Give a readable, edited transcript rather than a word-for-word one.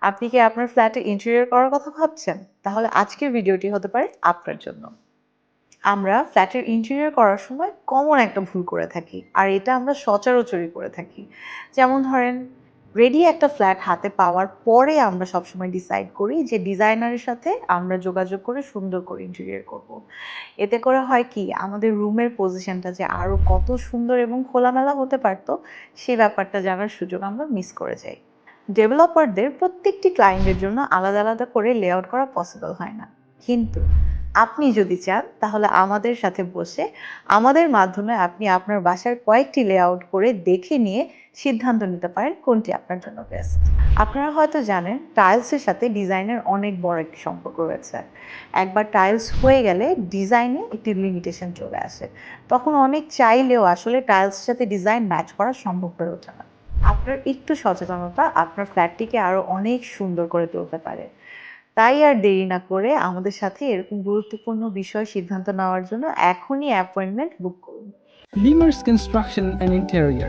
আপনি কি আপনার ফ্ল্যাটে ইন্টেরিয়র করার কথা ভাবছেন? তাহলে আজকের ভিডিওটি হতে পারে আপনার জন্য। আমরা ফ্ল্যাটের ইন্টেরিয়র করার সময় কমন একটা ভুল করে থাকি, আর এটা আমরা সচরাচরই করে থাকি। যেমন ধরেন, রেডি একটা ফ্ল্যাট হাতে পাওয়ার পরে আমরা সবসময় ডিসাইড করি যে ডিজাইনারের সাথে আমরা যোগাযোগ করে সুন্দর করে ইন্টেরিয়র করব। এতে করে হয় কি, আমাদের রুমের পজিশনটা যে আরো কত সুন্দর এবং খোলামেলা হতে পারতো, সেই ব্যাপারটা জানার সুযোগ আমরা মিস করে যাই। ডেভেলপারদের প্রত্যেকটি ক্লায়েন্টের জন্য আলাদা আলাদা করে লেআউট করা পসিবল হয় না, কিন্তু আপনি যদি চান তাহলে আমাদের সাথে বসে আমাদের মাধ্যমে আপনি আপনার বাসার কয়েকটি লেআউট করে দেখে নিয়ে সিদ্ধান্ত নিতে পারেন কোনটি আপনার জন্য বেস্ট। আপনারা হয়তো জানেন, টাইলসের সাথে ডিজাইনের অনেক বড় একটি সম্পর্ক রয়েছে। একবার টাইলস হয়ে গেলে ডিজাইনে একটি লিমিটেশন চলে আসে। তখন অনেক চাইলেও আসলে টাইলসের সাথে ডিজাইন ম্যাচ করা সম্ভব হয়ে ওঠে না। আপনার একটু সচেতনতা আপনার ফ্ল্যাটটিকে আরো অনেক সুন্দর করে তুলতে পারে। তাই আর দেরি না করে আমাদের সাথে এরকম গুরুত্বপূর্ণ বিষয় সিদ্ধান্ত নেওয়ার জন্য এখনই অ্যাপয়েন্টমেন্ট বুক করুন। Lemurs Construction and Interior